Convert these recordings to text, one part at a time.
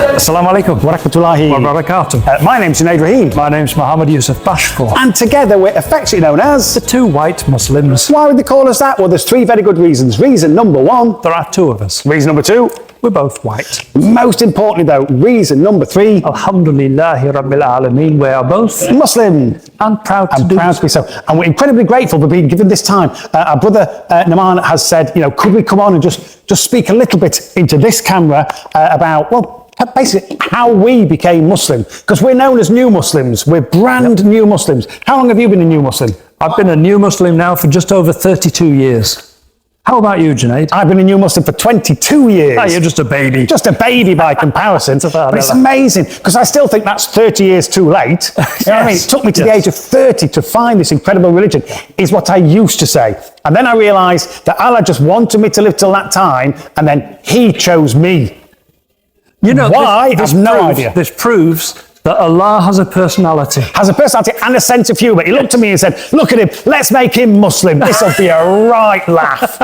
Assalamu alaikum wa rahmatullahi wa barakatuh. My name's Junaid Rahim. My name's Mohammad Yusuf Bashforth. And together we're affectionately known as the two white Muslims. Why would they call us that? Well, there's three very good reasons. Reason number one, there are two of us. Reason number two, we're both white. Most importantly though, reason number three, Alhamdulillahi Rabbil Alameen, we are both Muslim and proud to be so. And we're incredibly grateful for being given this time. Our brother Noman has said, could we come on and just speak a little bit into this camera about, well, basically how we became Muslim, because we're known as new Muslims. We're brand new Muslims. How long have you been a new Muslim? I've been a new Muslim now for just over 32 years. How about you, Junaid? I've been a new Muslim for 22 years. Oh, you're just a baby. Just a baby by comparison. But it's amazing, because I still think that's 30 years too late. You know what I mean? It took me to the age of 30 to find this incredible religion, is what I used to say. And then I realised that Allah just wanted me to live till that time, and then He chose me. You know, why? I have no idea. This proves that Allah has a personality. Has a personality and a sense of humour. He looked at me and said, look at him, let's make him Muslim. This will be a right laugh.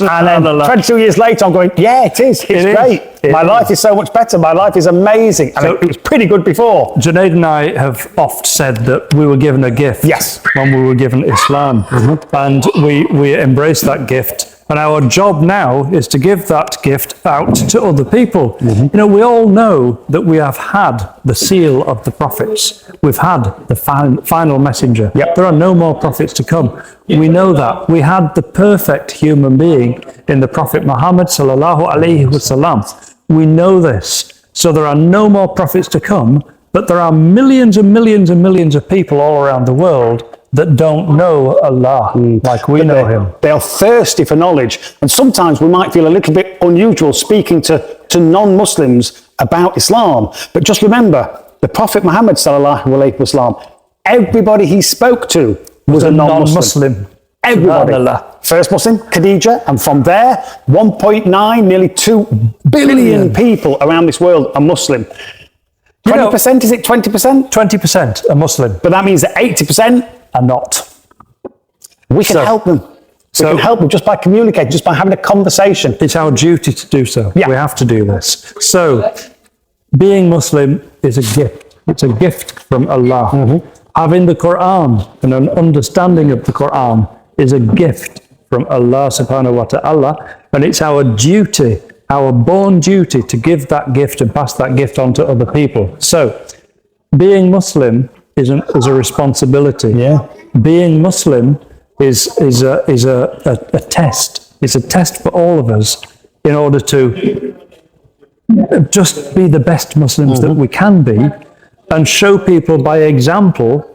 And then 22 years later, I'm going, yeah, it is. It's great. My life is so much better. My life is amazing. And it was pretty good before. Junaid and I have oft said that we were given a gift. Yes. When we were given Islam. And we embraced that gift. And our job now is to give that gift out to other people. You know, we all know that we have had the seal of the prophets. We've had the final messenger. There are no more prophets to come. We know that. We had the perfect human being in the Prophet Muhammad sallallahu alaihi wasallam. We know this. So there are no more prophets to come, but there are millions and millions and millions of people all around the world that don't know Allah like we know Him. They are thirsty for knowledge. And sometimes we might feel a little bit unusual speaking to non-Muslims about Islam. But just remember, the Prophet Muhammad sallallahu alaihi wasallam, everybody he spoke to was a non-Muslim. Everybody. First Muslim, Khadija, and from there, 1.9, nearly 2 billion people around this world are Muslim. 20%, is it 20%? 20% are Muslim. But that means that 80% are not. We can help them. We can help them just by communicating, just by having a conversation. It's our duty to do so. We have to do this. So, being Muslim is a gift. It's a gift from Allah. Having the Quran and an understanding of the Quran is a gift from Allah subhanahu wa ta'ala. And it's our duty, our born duty, to give that gift and pass that gift on to other people. So, being Muslim is a responsibility. Being Muslim is a test. It's a test for all of us in order to just be the best Muslims that we can be and show people by example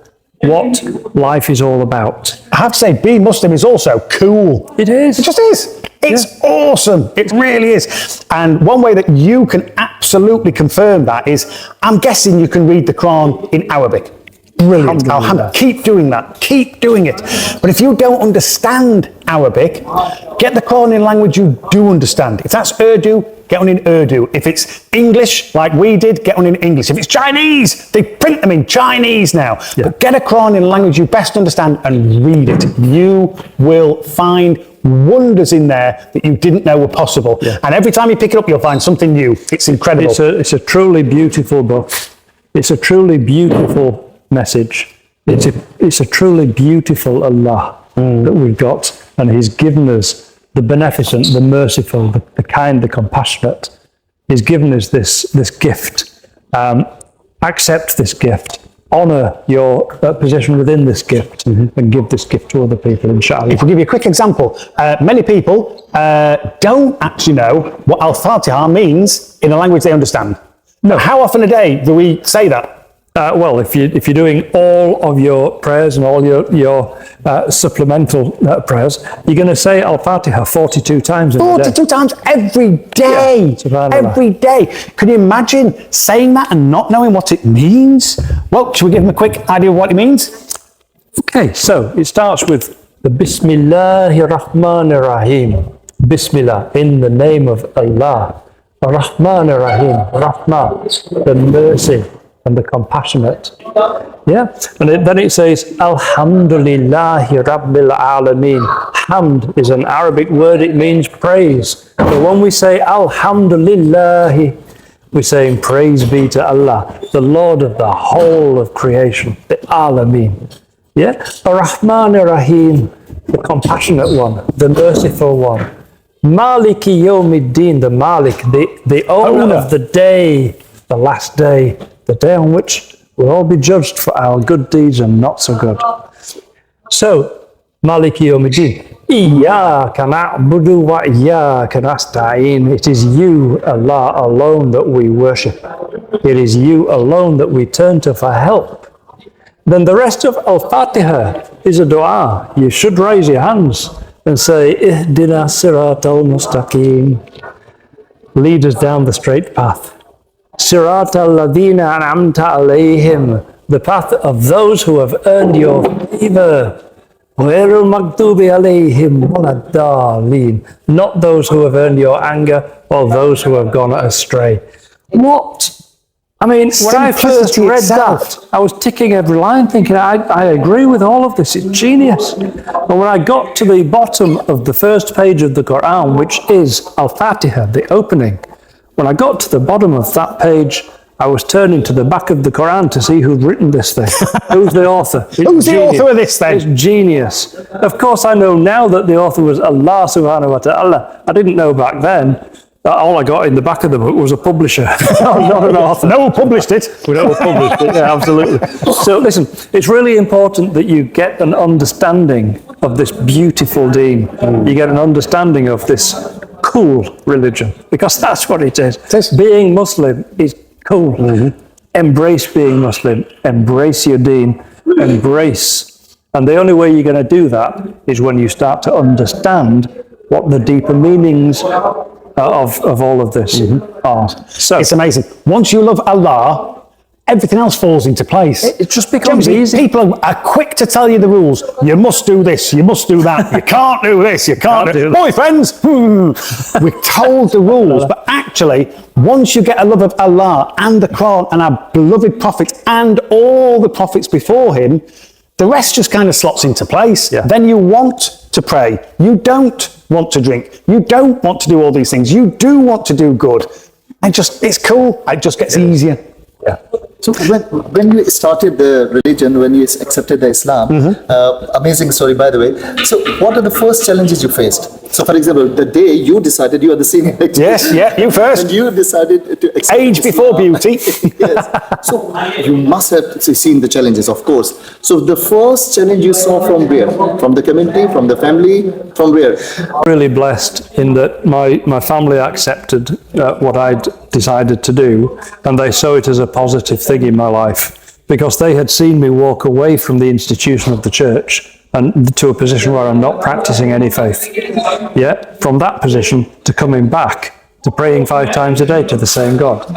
what life is all about. I have to say, being Muslim is also cool. It is. It just is. It's awesome. It really is. And one way that you can absolutely confirm that is, I'm guessing you can read the Quran in Arabic. Brilliant. Alhamdulillah. Keep doing that. Keep doing it. But if you don't understand Arabic, get the Quran in language you do understand. If that's Urdu, get one in Urdu. If it's English, like we did, get one in English. If it's Chinese, they print them in Chinese now. But get a Quran in a language you best understand and read it. You will find wonders in there that you didn't know were possible. And every time you pick it up, you'll find something new. It's incredible. It's a truly beautiful book. It's a truly beautiful message. It's a truly beautiful Allah that we've got, and He's given us the beneficent, the merciful, the kind, the compassionate. He's given us this gift. Accept this gift. Honour your position within this gift and give this gift to other people, inshallah. If we give you a quick example, many people don't actually know what Al-Fatiha means in a language they understand. No. How often a day do we say that? Well, if you're doing all of your prayers and all your supplemental prayers, you're going to say Al-Fatiha 42 times every day. 42 times every day. Every day. Can you imagine saying that and not knowing what it means? Well, should we give them a quick idea of what it means? Okay, so it starts with the Bismillahir Rahmanir Rahim. Bismillah, in the name of Allah. Rahmanir Rahim, Rahman, the mercy and the compassionate. And then it says, Alhamdulillahi Rabbil Alameen. Hamd is an Arabic word, it means praise. So when we say Alhamdulillahi, we're saying praise be to Allah, the Lord of the whole of creation, the Alameen. Yeah? Ar-Rahman Ar-Rahim, the compassionate one, the merciful one. Maliki Yawmiddin, the Malik, the owner of the day, the last day, the day on which we'll all be judged for our good deeds and not so good. So, Maliki Yawmiddin, Iyyaka na'budu wa iyyaka nasta'in. It is you, Allah, alone that we worship. It is you alone that we turn to for help. Then the rest of Al-Fatiha is a dua. You should raise your hands and say, Ihdina siratal mustaqim. Lead us down the straight path. Siratal ladina an'amta alayhim. The path of those who have earned your favor. Ghayrul maghdubi alayhim waladdallin. Not those who have earned your anger or those who have gone astray. What? I mean, when I first read that, I was ticking every line thinking, I agree with all of this, it's genius. But when I got to the bottom of the first page of the Quran, which is Al-Fatiha, the opening, when I got to the bottom of that page, I was turning to the back of the Quran to see who'd written this thing. Who's the author? Who's the author of this thing? It's genius. Of course, I know now that the author was Allah subhanahu wa ta'ala. I didn't know back then. All I got in the back of the book was a publisher, not an author. No one published it. We know who published it, yeah, absolutely. So listen, it's really important that you get an understanding of this beautiful deen. You get an understanding of this cool religion, because that's what it is. Being Muslim is cool. Embrace being Muslim. Embrace your deen. Embrace. And the only way you're going to do that is when you start to understand what the deeper meanings of all of this are. So it's amazing. Once you love Allah, everything else falls into place. It just becomes easy. People are quick to tell you the rules. You must do this, you must do that, you can't do this, you can't do that. Boyfriends, we're told the rules, but actually, once you get a love of Allah and the Quran and our beloved Prophet and all the prophets before him, the rest just kind of slots into place. Yeah. Then you want to pray. You don't want to drink. You don't want to do all these things. You do want to do good. And it's cool. It just gets easier. Yeah. So when you started the religion, when you accepted the Islam, amazing story by the way. So what are the first challenges you faced? So for example, the day you decided you are the senior lecturer. Yes, yeah, you first. And you decided to accept Age before beauty. Yes. So you must have seen the challenges, of course. So the first challenge you saw from where? From the community, from the family, from where? Really blessed in that my family accepted what I'd decided to do, and they saw it as a positive thing in my life, because they had seen me walk away from the institution of the church and to a position where I'm not practicing any faith. Yeah, from that position to coming back to praying 5 times a day to the same God.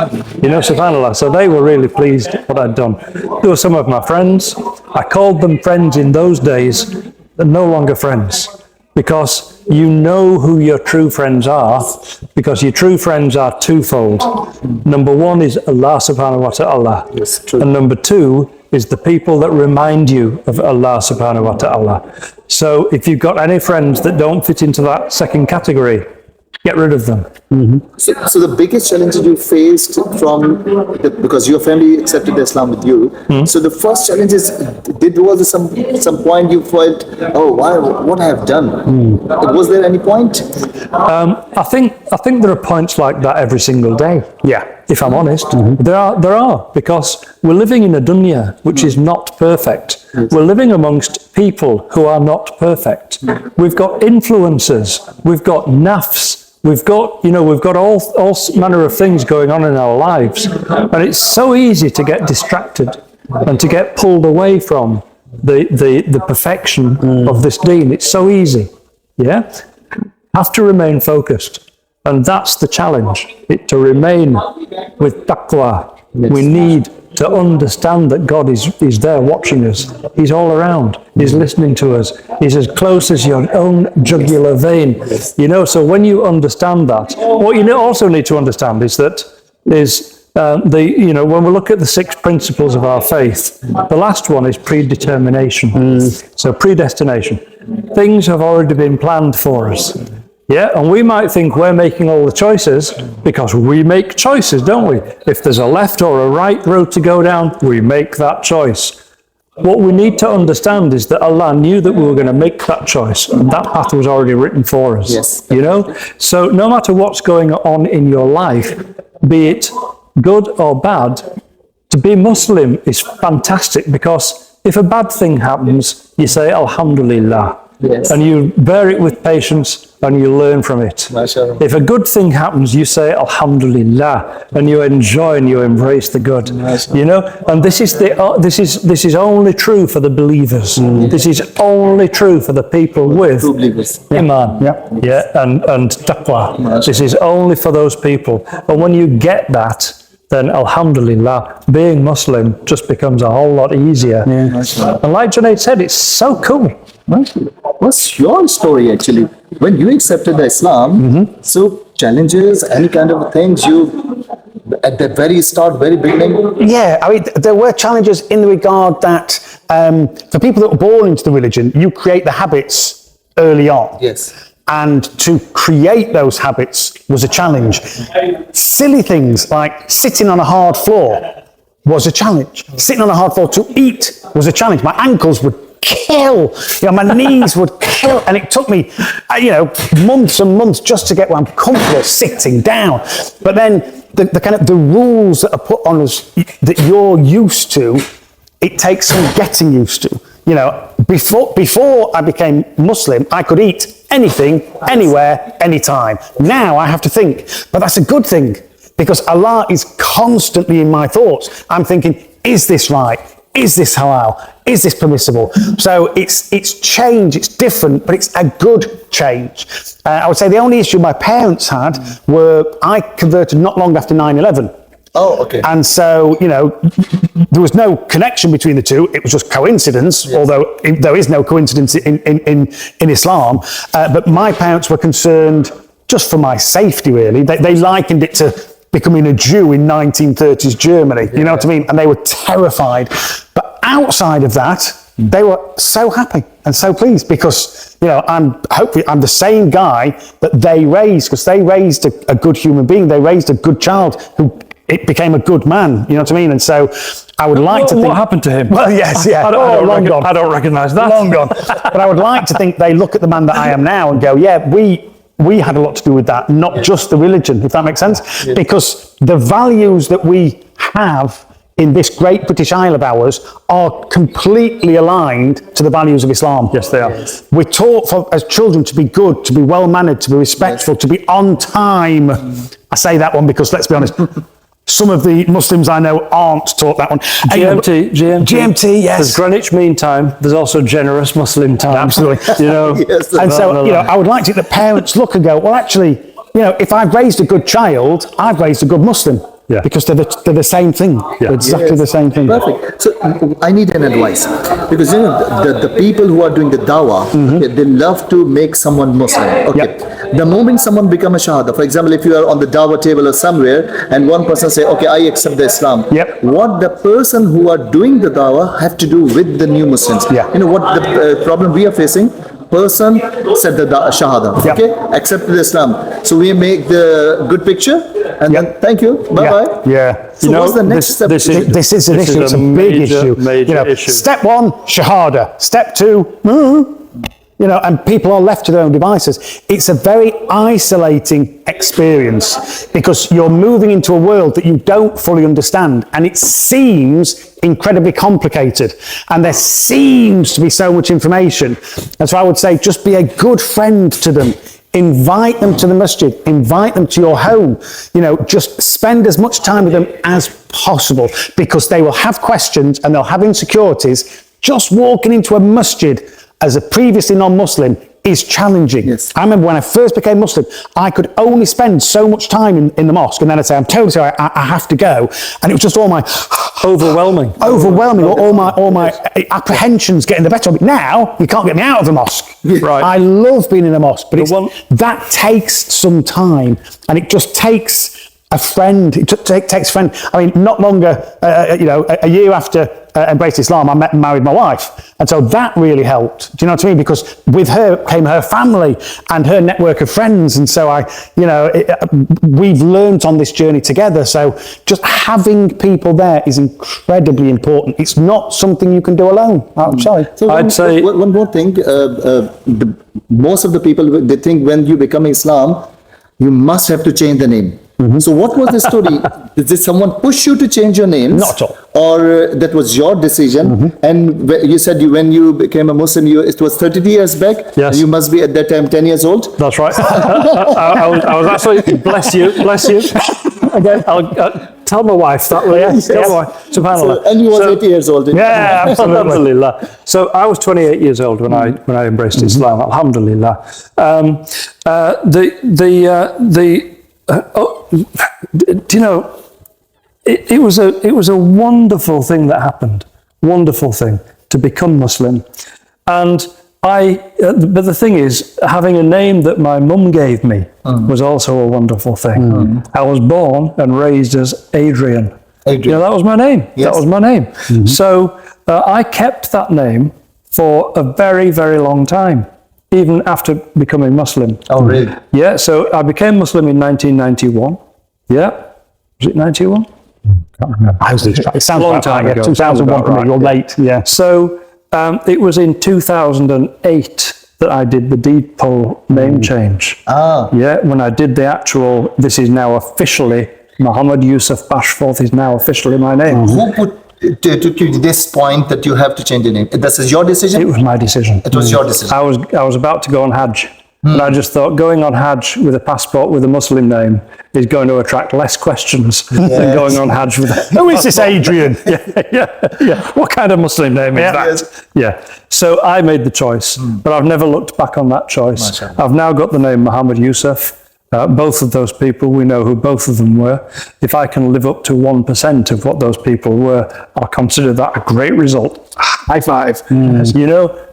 You know, subhanAllah. So they were really pleased what I'd done. There were some of my friends. I called them friends in those days. They're no longer friends, because you know who your true friends are, because your true friends are twofold. Number one is Allah subhanahu wa ta'ala. Yes, true. And number two is the people that remind you of Allah subhanahu wa ta'ala. So if you've got any friends that don't fit into that second category, get rid of them. So the biggest challenges you faced because your family accepted Islam with you. So the first challenge is, was some point you felt, oh, what I have done? Was there any point? I think there are points like that every single day. Yeah. If I'm honest, there are, because we're living in a dunya which is not perfect. We're living amongst people who are not perfect. We've got influencers, we've got nafs, we've got all manner of things going on in our lives, and it's so easy to get distracted and to get pulled away from the perfection of this deen. It's so easy. Yeah, have to remain focused. And that's the challenge, to remain with taqwa. Yes. We need to understand that God is there watching us. He's all around. He's listening to us. He's as close as your own jugular vein. Yes. You know, so when you understand that, what you also need to understand is that when we look at the 6 principles of our faith, the last one is predetermination. So predestination. Things have already been planned for us. Yeah, and we might think we're making all the choices because we make choices, don't we? If there's a left or a right road to go down, we make that choice. What we need to understand is that Allah knew that we were going to make that choice, and that path was already written for us. Yes. You know? So no matter what's going on in your life, be it good or bad, to be Muslim is fantastic, because if a bad thing happens, you say Alhamdulillah. Yes. And you bear it with patience and you learn from it. MashaAllah. If a good thing happens, you say Alhamdulillah and you enjoy and you embrace the good. You know, and this is only true for the believers. This is only true for the people with True believers. Iman, and taqwa. This is only for those people. And when you get that, then Alhamdulillah, being Muslim just becomes a whole lot easier. And like Junaid said, it's so cool. What's your story actually? When you accepted the Islam, so challenges, any kind of things you, at the very start, very beginning? Yeah, I mean, there were challenges in the regard that for people that were born into the religion, you create the habits early on. Yes. And to create those habits was a challenge. Silly things like sitting on a hard floor was a challenge. Sitting on a hard floor to eat was a challenge. My ankles would kill, my knees would kill, and it took me, months and months just to get where I'm comfortable sitting down. But then the kind of the rules that are put on us that you're used to, it takes some getting used to. Before I became Muslim, I could eat anything, anywhere, anytime. Now I have to think, but that's a good thing, because Allah is constantly in my thoughts. I'm thinking, is this right? Is this halal? Is this permissible? So it's change, it's different, but it's a good change. I would say the only issue my parents had were I converted not long after 9/11. Oh, okay. And so, there was no connection between the two. It was just coincidence, although there is no coincidence in Islam. But my parents were concerned just for my safety, really. They likened it to becoming a Jew in 1930s Germany. You know what I mean? And they were terrified. But outside of that, they were so happy and so pleased, because, hopefully I'm the same guy that they raised, because they raised a good human being. They raised a good child who it became a good man, you know what I mean? And so I would like to think... What happened to him? Well, yes, yeah. I don't recognise that. Long gone. But I would like to think they look at the man that I am now and go, yeah, we had a lot to do with that, not just the religion, if that makes sense. Yeah. Because the values that we have in this great British Isle of ours are completely aligned to the values of Islam. Yes, they are. We're taught as children to be good, to be well-mannered, to be respectful, to be on time. I say that one because, let's be honest, some of the Muslims I know aren't taught that one. GMT, yes. There's Greenwich Mean Time. There's also generous Muslim time. Absolutely. Yes, and so, I would like to think that parents look and go, well, actually, if I've raised a good child, I've raised a good Muslim. Yeah. Because they're the same thing. Yeah. Exactly the same thing. Perfect. So I need an advice, because the people who are doing the dawah, they love to make someone Muslim. Okay. Yep. The moment someone becomes a shahada, for example, if you are on the dawah table or somewhere, and one person say, okay, I accept the Islam. Yep. What the person who are doing the dawah have to do with the new Muslims? Yeah. What the problem we are facing? Person said the shahada, yep. Okay, accepted Islam. So we make the good picture, and yep. then thank you, bye bye. Yeah. So what's the next step? This is an issue. It's a big issue. Major issue. Step one, shahada. Step two, and people are left to their own devices. It's a very isolating experience, because you're moving into a world that you don't fully understand, and it seems incredibly complicated, and there seems to be so much information. And so I would say, just be a good friend to them. Invite them to the masjid, invite them to your home, just spend as much time with them as possible, because they will have questions and they'll have insecurities. Just walking into a masjid as a previously non-Muslim is challenging. Yes. I remember when I first became Muslim, I could only spend so much time in the mosque, and then I'd say, I'm totally sorry, I have to go. And it was just all my overwhelming, all my apprehensions getting the better of me. Now, you can't get me out of the mosque. Right. I love being in a mosque, but that takes some time, and it just takes a friend. It takes a friend. I mean, not longer, a year after embraced Islam, I met and married my wife. And so that really helped. Do you know what I mean? Because with her came her family and her network of friends. And so we've learned on this journey together. So just having people there is incredibly important. It's not something you can do alone. I'm sorry. So I'd say one more thing. Most of the people, they think when you become Islam, you must have to change the name. So what was the story? Did someone push you to change your name? Not at all. Or that was your decision? And you said when you became a Muslim, it was 30 years back? Yes. You must be at that time 10 years old? That's right. I was absolutely, bless you. Again, I'll tell my wife that later. Yes. Tell my wife. SubhanAllah. And you were 80 years old. Yeah, absolutely. Alhamdulillah. So I was 28 years old when I embraced Islam. Alhamdulillah. Do you know? It was a wonderful thing that happened. Wonderful thing to become Muslim, and but the thing is, having a name that my mum gave me was also a wonderful thing. I was born and raised as Adrian. You know, that was my name. Yes. That was my name. So I kept that name for a very, very long time, even after becoming Muslim. Oh, really? Yeah, so I became Muslim in 1991. Yeah. Was it 91? Can't remember. I was losing track. It sounds Long about time right, ago. 2001 for me. You're late. Yeah. So it was in 2008 that I did the deed poll name change. Yeah, when I did the actual, this is now officially, Mohammad Yusuf Bashforth is now officially my name. Who took you to this point that you have to change the name? This is your decision? It was my decision. It was your decision. I was about to go on Hajj. And I just thought going on Hajj with a passport with a Muslim name is going to attract less questions than going on Hajj with a Who is this Adrian? yeah. What kind of Muslim name is that? Yes. Yeah. So I made the choice, but I've never looked back on that choice. I've now got the name Mohammad Yusuf. Both of those people, we know who both of them were. If I can live up to 1% of what those people were, I'll consider that a great result. High five. You know?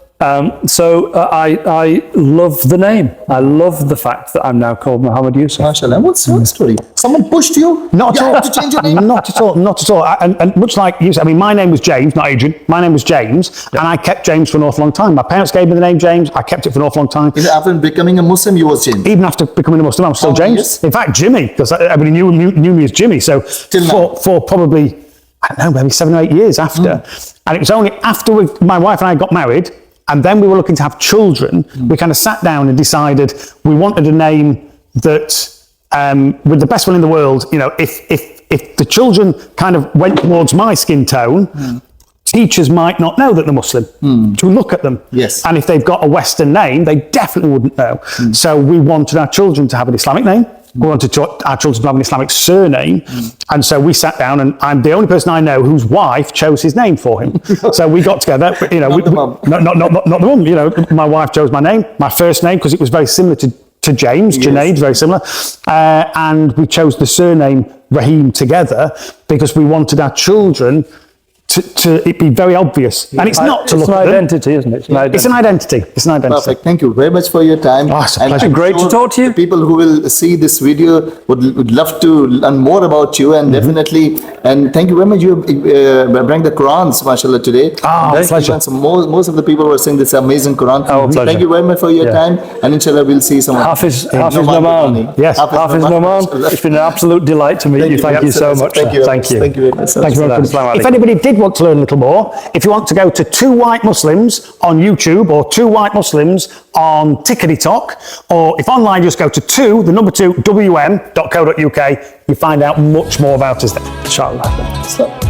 So I love the name. I love the fact that I'm now called Mohammad Yusuf. MashaAllah. What's your story? Someone pushed you? Not at all. You have to change your name? Not at all. Not at all. And much like you said, I mean, my name was James, not Adrian. My name was James, and I kept James for an awful long time. My parents gave me the name James. I kept it for an awful long time. Even after becoming a Muslim, you was James? Even after becoming a Muslim, I'm still James. Yes. In fact, Jimmy, because everybody knew me as Jimmy. So for probably, I don't know, maybe 7 or 8 years after. And it was only after my wife and I got married, and then we were looking to have children, we kind of sat down and decided we wanted a name that, with the best will in the world, you know, if the children kind of went towards my skin tone, teachers might not know that they're Muslim to look at them. Yes. And if they've got a Western name, they definitely wouldn't know. So we wanted our children to have an Islamic name. We wanted our children to have an Islamic surname. And so we sat down, and I'm the only person I know whose wife chose his name for him. So we got together, you know, Not the mum. not the mum, you know, my wife chose my name, my first name, because it was very similar to James, Junaid, very similar. And we chose the surname Rahim together because we wanted our children to it be very obvious. And it's not to look at them. Identity, isn't it? It's an identity. It's an identity. Perfect. Thank you very much for your time. Oh, it's a pleasure. I'm Great to sure talk to you. the people who will see this video would love to learn more about you, and definitely. And thank you very much. You bring the Quran, mashallah, today. Pleasure. So most of the people were saying this amazing Quran. Pleasure. Thank you very much for your time, and inshallah we'll see someone. Hafiz Noman. Yes. Hafiz Noman. It's been an absolute delight to meet you. Thank you so much. Thank you. Thank you. Thank you very much. Thank you very much. If anybody did want to learn a little more, if you want to go to 2 White Muslims on YouTube or 2 White Muslims on TikTok, or if online, just go to 2 wm.co.uk. You find out much more about us there. Inshallah.